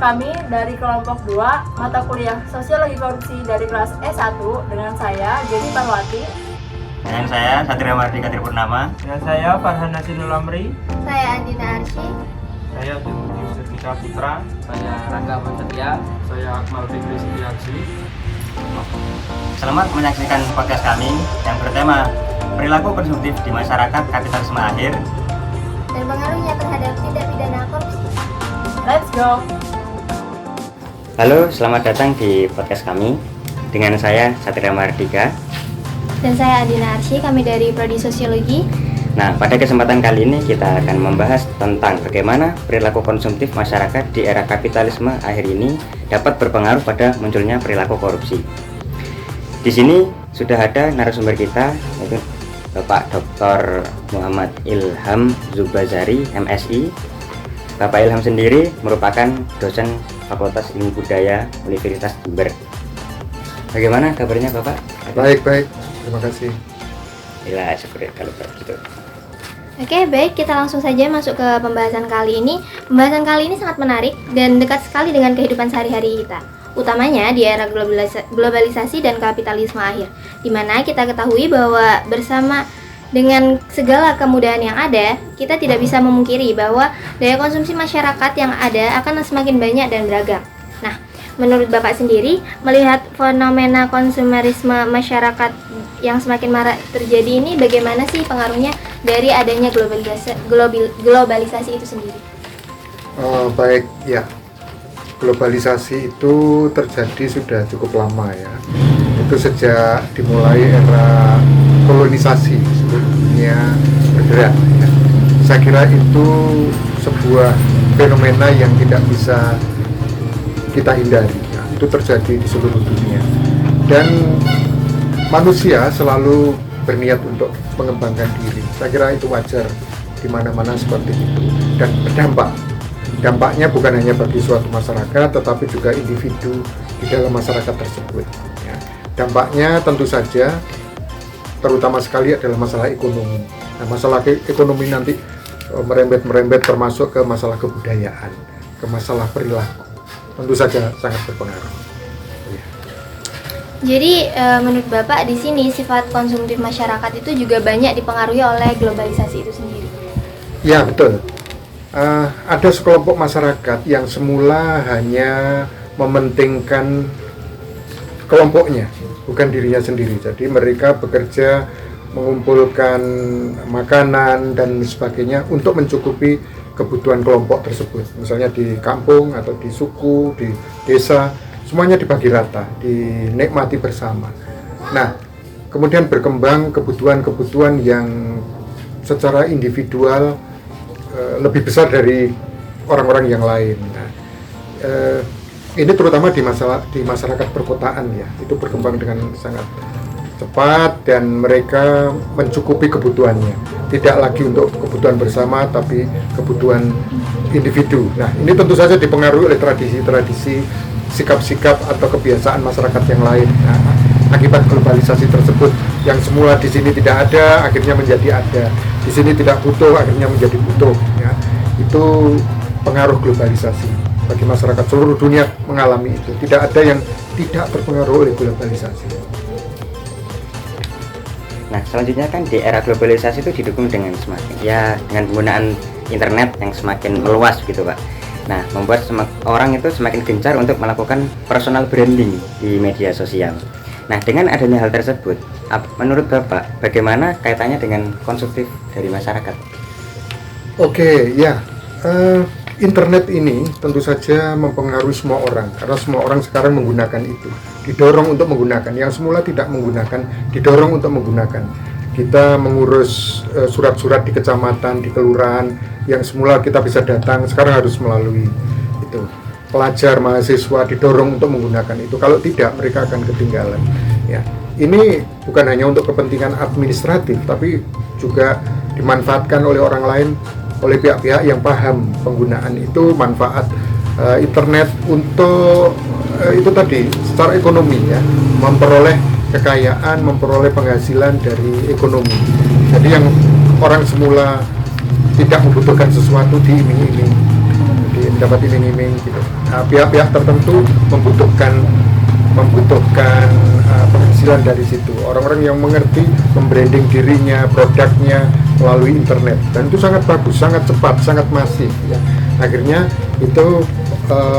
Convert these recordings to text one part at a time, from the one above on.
Kami dari kelompok 2 mata kuliah Sosiologi Korupsi dari kelas S1 dengan saya Jenny Parwati. Dengan saya Satria Mardika Tripurnama. Dengan saya Farhan Nasinul Amri. Saya Andina Arsy. Saya Demuti Sertika Putra. Saya Rangga Mansetia. Saya Akmal Fikri Setiaksi. Selamat menyaksikan podcast kami yang bertema perilaku konsumtif di masyarakat kapitalisme akhir Dan pengaruhnya terhadap tindak pidana korupsi. Let's go! Halo, selamat datang di podcast kami. Dengan saya Satria Mardika. Dan saya Andina Arsy, kami dari Prodi Sosiologi. Nah, pada kesempatan kali ini kita akan membahas tentang bagaimana perilaku konsumtif masyarakat di era kapitalisme akhir ini dapat berpengaruh pada munculnya perilaku korupsi. Di sini sudah ada narasumber kita, yaitu Bapak Dr. Muhammad Ilham Zubazari, MSI. Bapak Ilham sendiri merupakan dosen Fakultas Ilmu Budaya Universitas Jember. Bagaimana kabarnya Bapak? Baik, terima kasih. Ya, syukur kalau begitu. Oke, baik, kita langsung saja masuk ke pembahasan kali ini. Pembahasan kali ini sangat menarik dan dekat sekali dengan kehidupan sehari-hari kita, utamanya di era globalisasi dan kapitalisme akhir, di mana kita ketahui bahwa bersama dengan segala kemudahan yang ada, kita tidak bisa memungkiri bahwa daya konsumsi masyarakat yang ada akan semakin banyak dan beragam. Nah, menurut Bapak sendiri, melihat fenomena konsumerisme masyarakat yang semakin marak terjadi ini, bagaimana sih pengaruhnya dari adanya globalisasi itu sendiri? Baik, ya. Globalisasi itu terjadi sudah cukup lama ya. Itu sejak dimulai era kolonisasi seluruh dunia bergerak ya. Saya kira itu sebuah fenomena yang tidak bisa kita hindari ya. Itu terjadi di seluruh dunia dan manusia selalu berniat untuk mengembangkan diri. Saya kira itu wajar di mana-mana seperti itu dan berdampak. Dampaknya bukan hanya bagi suatu masyarakat, tetapi juga individu di dalam masyarakat tersebut. Ya. Dampaknya tentu saja, terutama sekali adalah masalah ekonomi. Nah, masalah ekonomi nanti merembet termasuk ke masalah kebudayaan, ke masalah perilaku. Tentu saja sangat berpengaruh. Ya. Jadi menurut Bapak di sini sifat konsumtif masyarakat itu juga banyak dipengaruhi oleh globalisasi itu sendiri. Ya, betul. Ada sekelompok masyarakat yang semula hanya mementingkan kelompoknya, bukan dirinya sendiri. Jadi mereka bekerja mengumpulkan makanan dan sebagainya untuk mencukupi kebutuhan kelompok tersebut. Misalnya di kampung atau di suku, di desa, semuanya dibagi rata, dinikmati bersama. Nah, kemudian berkembang kebutuhan-kebutuhan yang secara individual lebih besar dari orang-orang yang lain. Nah, ini terutama di masyarakat perkotaan ya, itu berkembang dengan sangat cepat dan mereka mencukupi kebutuhannya, tidak lagi untuk kebutuhan bersama tapi kebutuhan individu. Nah, ini tentu saja dipengaruhi oleh tradisi-tradisi, sikap-sikap atau kebiasaan masyarakat yang lain. Nah, akibat globalisasi tersebut yang semula di sini tidak ada akhirnya menjadi ada, di sini tidak butuh akhirnya menjadi butuh ya. Itu pengaruh globalisasi bagi masyarakat seluruh dunia mengalami itu, tidak ada yang tidak terpengaruh oleh globalisasi. Nah, selanjutnya kan di era globalisasi itu didukung dengan dengan penggunaan internet yang semakin meluas gitu Pak. Nah, membuat orang itu semakin gencar untuk melakukan personal branding di media sosial. Nah, dengan adanya hal tersebut, menurut Bapak, bagaimana kaitannya dengan konsumtif dari masyarakat? Oke, ya. Internet ini tentu saja mempengaruhi semua orang, karena semua orang sekarang menggunakan itu, didorong untuk menggunakan. Yang semula tidak menggunakan, didorong untuk menggunakan. Kita mengurus surat-surat di kecamatan, di kelurahan, yang semula kita bisa datang, sekarang harus melalui itu. Pelajar, mahasiswa didorong untuk menggunakan itu. Kalau tidak, mereka akan ketinggalan. Ya, ini bukan hanya untuk kepentingan administratif, tapi juga dimanfaatkan oleh orang lain, oleh pihak-pihak yang paham penggunaan itu, manfaat internet untuk itu tadi secara ekonomi ya, memperoleh kekayaan, memperoleh penghasilan dari ekonomi. Jadi yang orang semula tidak membutuhkan sesuatu diiming-iming. dapat iming-iming gitu. Pihak-pihak tertentu membutuhkan penghasilan dari situ. Orang-orang yang mengerti membranding dirinya, produknya melalui internet, dan itu sangat bagus, sangat cepat, sangat masif ya. Akhirnya itu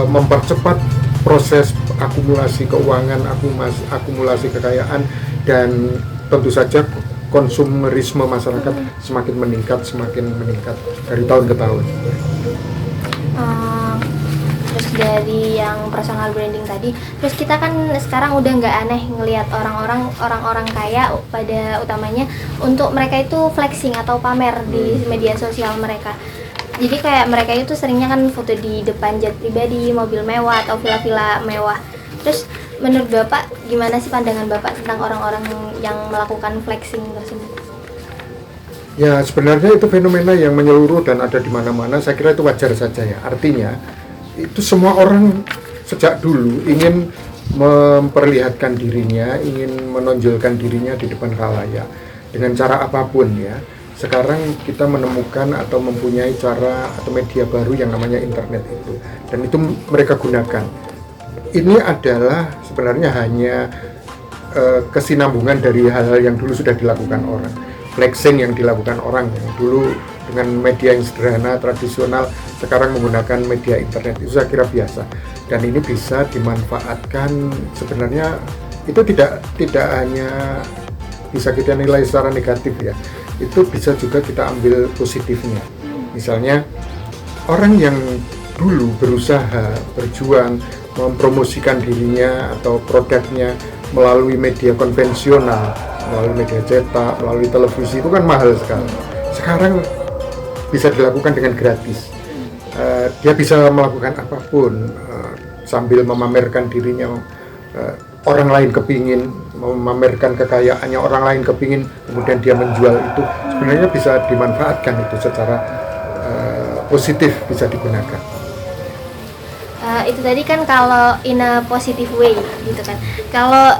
mempercepat proses akumulasi keuangan, akumulasi kekayaan, dan tentu saja konsumerisme masyarakat semakin meningkat dari tahun ke tahun. Terus dari yang personal branding tadi, terus kita kan sekarang udah nggak aneh ngelihat orang-orang kaya pada utamanya untuk mereka itu flexing atau pamer di media sosial mereka. Jadi kayak mereka itu seringnya kan foto di depan jet pribadi, mobil mewah atau villa-villa mewah. Terus menurut Bapak gimana sih pandangan Bapak tentang orang-orang yang melakukan flexing tersebut? Ya, sebenarnya itu fenomena yang menyeluruh dan ada di mana-mana. Saya kira itu wajar saja ya. Artinya itu semua orang sejak dulu ingin memperlihatkan dirinya, ingin menonjolkan dirinya di depan khalayak dengan cara apapun ya. Sekarang kita menemukan atau mempunyai cara atau media baru yang namanya internet itu, dan itu mereka gunakan. Ini adalah sebenarnya hanya kesinambungan dari hal-hal yang dulu sudah dilakukan orang. Flexing yang dilakukan orang yang dulu dengan media yang sederhana, tradisional, sekarang menggunakan media internet, itu saya kira biasa. Dan ini bisa dimanfaatkan, sebenarnya itu tidak hanya bisa kita nilai secara negatif ya, itu bisa juga kita ambil positifnya. Misalnya orang yang dulu berusaha, berjuang, mempromosikan dirinya atau produknya melalui media konvensional, melalui media cetak, melalui televisi, itu kan mahal sekali. Sekarang bisa dilakukan dengan gratis. Dia bisa melakukan apapun sambil memamerkan dirinya. Orang lain kepingin memamerkan kekayaannya, orang lain kepingin, kemudian dia menjual itu. Sebenarnya bisa dimanfaatkan itu secara positif, bisa digunakan. Itu tadi kan kalau in a positive way gitu kan. Kalau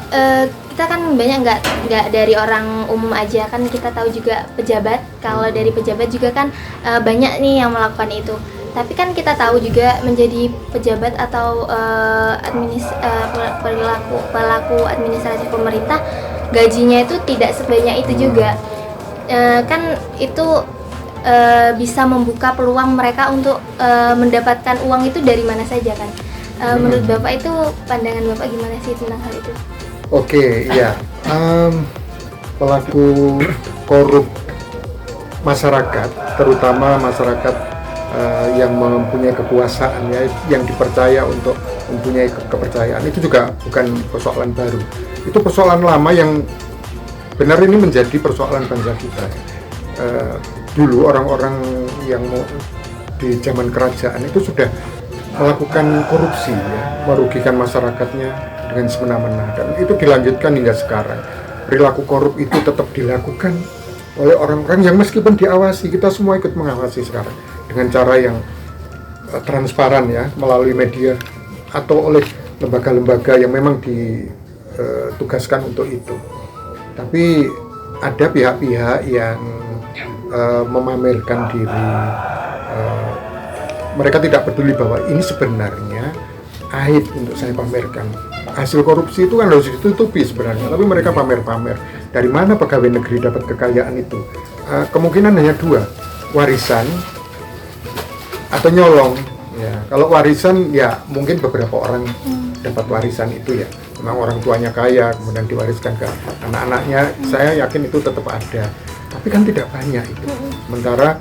kita kan banyak nggak dari orang umum aja kan, kita tahu juga pejabat. Kalau dari pejabat juga kan banyak nih yang melakukan itu. Tapi kan kita tahu juga menjadi pejabat atau pelaku administrasi pemerintah, gajinya itu tidak sebanyak itu juga. Kan itu bisa membuka peluang mereka untuk mendapatkan uang itu dari mana saja kan. Menurut Bapak itu, pandangan Bapak gimana sih tentang hal itu? Oke, ya. Pelaku korup masyarakat, terutama masyarakat yang mempunyai kekuasaan ya, yang dipercaya untuk mempunyai kepercayaan, itu juga bukan persoalan baru. Itu persoalan lama yang benar ini menjadi persoalan bangsa kita. Dulu orang-orang yang di zaman kerajaan itu sudah melakukan korupsi ya, merugikan masyarakatnya dengan semena-mena, dan itu dilanjutkan hingga sekarang. Perilaku korup itu tetap dilakukan oleh orang-orang yang meskipun diawasi, kita semua ikut mengawasi sekarang dengan cara yang transparan ya, melalui media atau oleh lembaga-lembaga yang memang ditugaskan untuk itu. Tapi ada pihak-pihak yang memamerkan diri, mereka tidak peduli bahwa ini sebenarnya aib untuk saya pamerkan. Hasil korupsi itu kan harus ditutupi sebenarnya, tapi mereka pamer-pamer. Dari mana pegawai negeri dapat kekayaan itu? Kemungkinan hanya dua, warisan atau nyolong. Ya, kalau warisan ya mungkin beberapa orang dapat warisan itu ya, memang orang tuanya kaya, kemudian diwariskan ke anak-anaknya. Saya yakin itu tetap ada, tapi kan tidak banyak itu. Sementara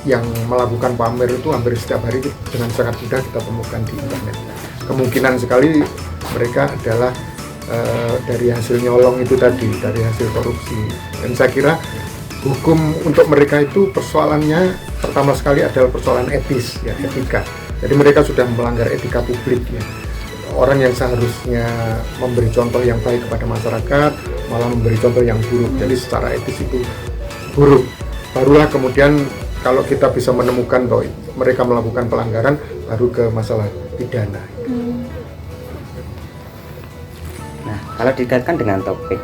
yang melakukan pamer itu hampir setiap hari dengan sangat mudah kita temukan di internet. Kemungkinan sekali mereka adalah dari hasil nyolong itu tadi, dari hasil korupsi. Dan saya kira hukum untuk mereka itu persoalannya pertama sekali adalah persoalan etis ya, etika. Jadi mereka sudah melanggar etika publik ya. Orang yang seharusnya memberi contoh yang baik kepada masyarakat malah memberi contoh yang buruk. Jadi secara etis itu buruk. Barulah kemudian kalau kita bisa menemukan bahwa mereka melakukan pelanggaran, baru ke masalah pidana. Nah, kalau dikaitkan dengan topik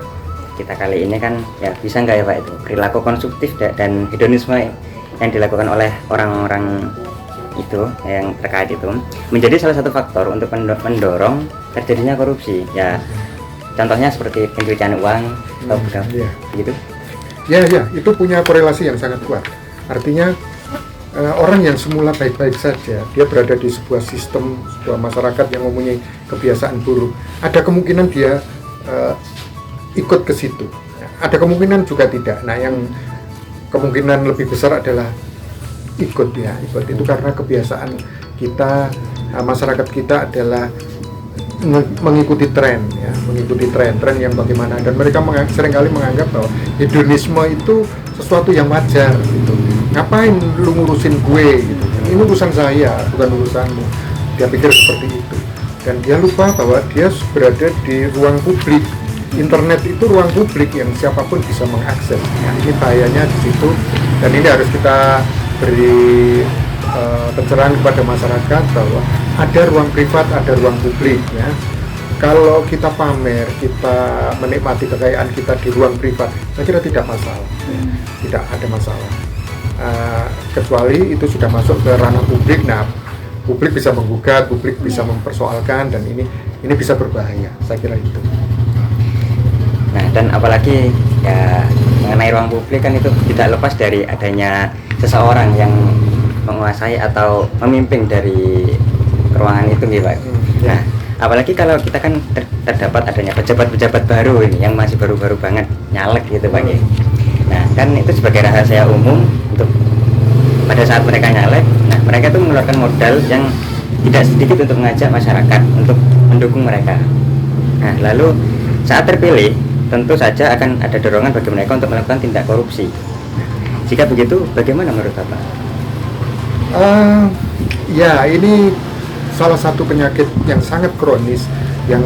kita kali ini kan ya, bisa nggak ya Pak itu perilaku konsumtif dan hedonisme yang dilakukan oleh orang-orang itu yang terkait itu menjadi salah satu faktor untuk mendorong terjadinya korupsi. Ya, contohnya seperti pencucian uang atau Iya. gitu. Ya, itu punya korelasi yang sangat kuat. Artinya orang yang semula baik-baik saja, dia berada di sebuah sistem, sebuah masyarakat yang mempunyai kebiasaan buruk, ada kemungkinan dia ikut ke situ. Ada kemungkinan juga tidak. Nah, yang kemungkinan lebih besar adalah ikut itu karena kebiasaan kita, masyarakat kita adalah mengikuti tren yang bagaimana, dan mereka seringkali menganggap bahwa hedonisme itu sesuatu yang wajar gitu. Ngapain lu ngurusin gue gitu, ini urusan saya bukan urusanmu. Dia pikir seperti itu, dan dia lupa bahwa dia berada di ruang publik. Internet itu ruang publik yang siapapun bisa mengakses. Nah, ini bahayanya di situ, dan ini harus kita beri pencerahan kepada masyarakat bahwa ada ruang privat, ada ruang publik ya. Kalau kita pamer, kita menikmati kekayaan kita di ruang privat, saya kira tidak masalah, tidak ada masalah. Kecuali itu sudah masuk ke ranah publik. Nah, publik bisa menggugat, publik bisa mempersoalkan, dan ini bisa berbahaya. Saya kira itu. Nah, dan apalagi ya mengenai ruang publik kan itu tidak lepas dari adanya seseorang yang menguasai atau memimpin dari ruangan itu gitu Pak. Nah, apalagi kalau kita kan terdapat adanya pejabat-pejabat baru ini yang masih baru-baru banget nyalek gitu Pak. Nah, kan itu sebagai rahasia umum untuk pada saat mereka nyalek, nah mereka itu mengeluarkan modal yang tidak sedikit untuk mengajak masyarakat untuk mendukung mereka. Nah, lalu saat terpilih tentu saja akan ada dorongan bagi mereka untuk melakukan tindak korupsi. Jika begitu, bagaimana menurut Bapak? Ya, ini salah satu penyakit yang sangat kronis yang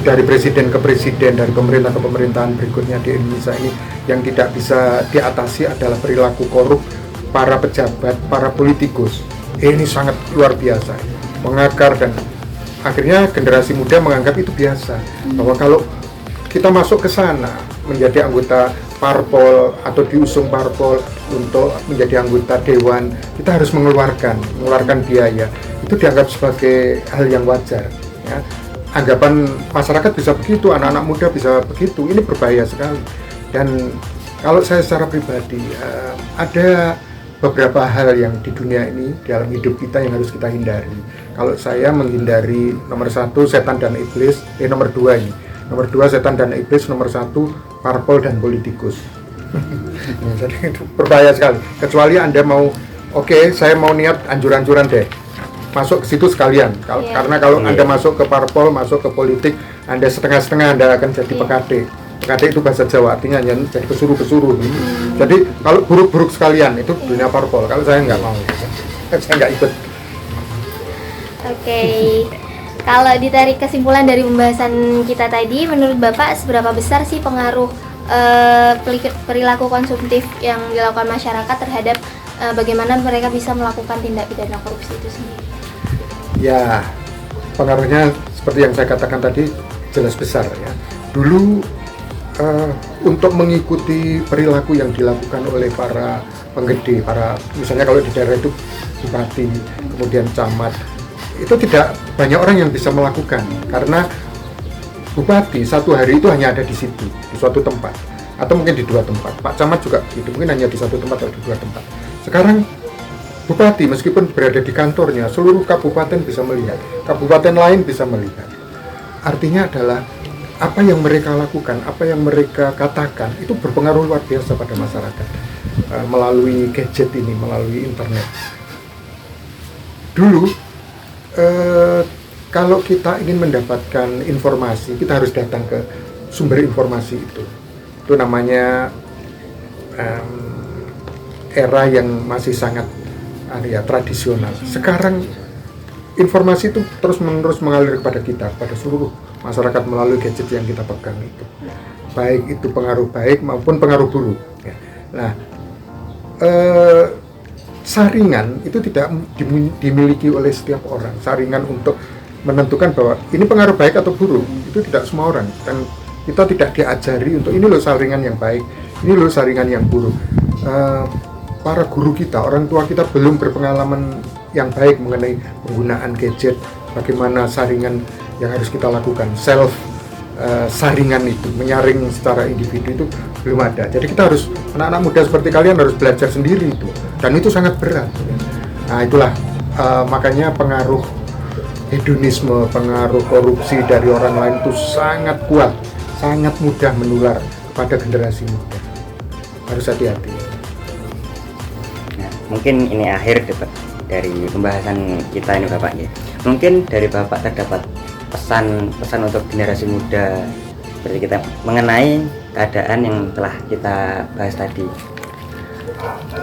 dari presiden ke presiden, dari pemerintah ke pemerintahan berikutnya di Indonesia ini yang tidak bisa diatasi adalah perilaku korup para pejabat, para politikus. Ini sangat luar biasa, mengakar, dan akhirnya generasi muda menganggap itu biasa. Bahwa kalau kita masuk ke sana menjadi anggota parpol atau diusung parpol untuk menjadi anggota dewan, kita harus mengeluarkan biaya. Itu dianggap sebagai hal yang wajar ya. Anggapan masyarakat bisa begitu, anak-anak muda bisa begitu. Ini berbahaya sekali. Dan kalau saya secara pribadi, ada beberapa hal yang di dunia ini, dalam hidup kita, yang harus kita hindari. Kalau saya menghindari nomor 1 setan dan iblis, nomor 2 ini. Nomor 2 setan dan iblis, nomor 1 parpol dan politikus. Jadi itu berbahaya sekali. Kecuali Anda mau, oke, saya mau niat anjur-anjuran deh, masuk ke situ sekalian. Karena kalau Anda masuk ke parpol, masuk ke politik, Anda setengah-setengah, Anda akan jadi PKD. PKD itu bahasa Jawa, artinya jadi pesuruh-pesuruh. Jadi kalau buruk-buruk sekalian, itu dunia parpol. Kalau saya nggak mau, saya nggak ikut. Oke. Kalau ditarik kesimpulan dari pembahasan kita tadi, menurut Bapak seberapa besar sih pengaruh perilaku konsumtif yang dilakukan masyarakat terhadap bagaimana mereka bisa melakukan tindak pidana korupsi itu sendiri? Ya, pengaruhnya seperti yang saya katakan tadi jelas besar ya. Dulu untuk mengikuti perilaku yang dilakukan oleh para penggede, misalnya kalau di daerah itu bupati, kemudian camat, itu tidak banyak orang yang bisa melakukan, karena bupati satu hari itu hanya ada di situ, di suatu tempat, atau mungkin di 2 tempat. Pak camat juga itu mungkin hanya di 1 tempat atau di 2 tempat. Sekarang bupati meskipun berada di kantornya, seluruh kabupaten bisa melihat, kabupaten lain bisa melihat. Artinya adalah apa yang mereka lakukan, apa yang mereka katakan itu berpengaruh luar biasa pada masyarakat melalui gadget ini, melalui internet. Dulu kalau kita ingin mendapatkan informasi, kita harus datang ke sumber informasi itu. Itu namanya era yang masih sangat tradisional. Sekarang informasi itu terus-menerus mengalir kepada kita, pada seluruh masyarakat melalui gadget yang kita pegang itu. Baik itu pengaruh baik maupun pengaruh buruk. Nah, saringan itu tidak dimiliki oleh setiap orang. Saringan untuk menentukan bahwa ini pengaruh baik atau buruk itu tidak semua orang, dan kita tidak diajari untuk ini loh saringan yang baik, ini loh saringan yang buruk. para guru kita, orang tua kita belum berpengalaman yang baik mengenai penggunaan gadget, bagaimana saringan yang harus kita lakukan, saringan itu, menyaring secara individu itu belum ada. Jadi kita harus, anak-anak muda seperti kalian harus belajar sendiri itu, dan itu sangat berat. Nah itulah makanya pengaruh hedonisme, pengaruh korupsi dari orang lain itu sangat kuat, sangat mudah menular kepada generasi muda. Harus hati-hati. Nah, mungkin ini akhir dari pembahasan kita ini Bapak ya. Mungkin dari Bapak terdapat pesan untuk generasi muda seperti kita mengenai keadaan yang telah kita bahas tadi.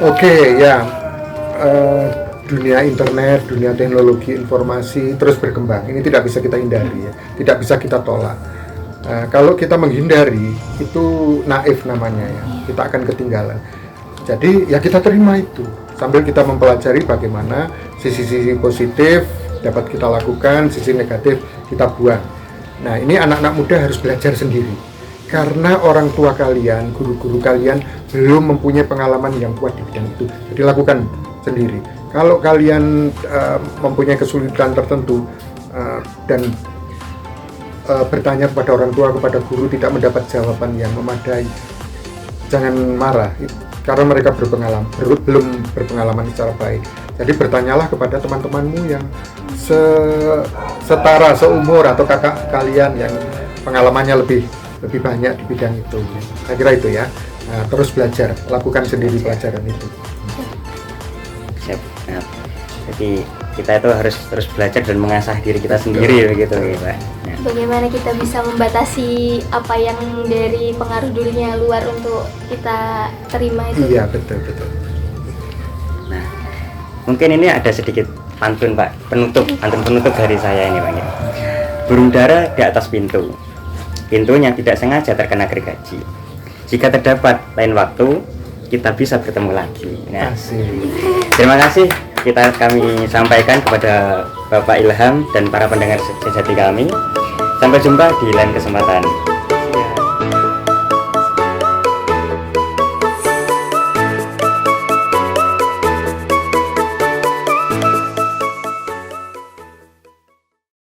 Oke, ya. Dunia internet, dunia teknologi informasi terus berkembang. Ini tidak bisa kita hindari ya, tidak bisa kita tolak. Kalau kita menghindari itu naif namanya ya, kita akan ketinggalan. Jadi ya kita terima itu sambil kita mempelajari bagaimana sisi-sisi positif dapat kita lakukan, sisi negatif kita buang. Nah ini anak-anak muda harus belajar sendiri karena orang tua kalian, guru-guru kalian belum mempunyai pengalaman yang kuat di bidang itu. Jadi lakukan sendiri. Kalau kalian mempunyai kesulitan tertentu dan bertanya kepada orang tua, kepada guru tidak mendapat jawaban yang memadai, jangan marah karena mereka belum berpengalaman secara baik. Jadi bertanyalah kepada teman-temanmu yang setara, seumur atau kakak kalian yang pengalamannya lebih banyak di bidang itu. Saya kira itu ya. Nah, terus belajar, lakukan sendiri pelajaran itu. Nah, jadi kita itu harus terus belajar dan mengasah diri kita sendiri begitu ya Pak. Nah. Bagaimana kita bisa membatasi apa yang dari pengaruh dunia luar untuk kita terima itu? Iya betul. Nah, mungkin ini ada sedikit pantun Pak, pantun penutup dari saya ini Pak. Burung dara di atas pintu, pintunya tidak sengaja terkena gergaji. Jika terdapat lain waktu, kita bisa bertemu lagi. Nah, terima kasih kami sampaikan kepada Bapak Ilham dan para pendengar sejati kami. Sampai jumpa di lain kesempatan.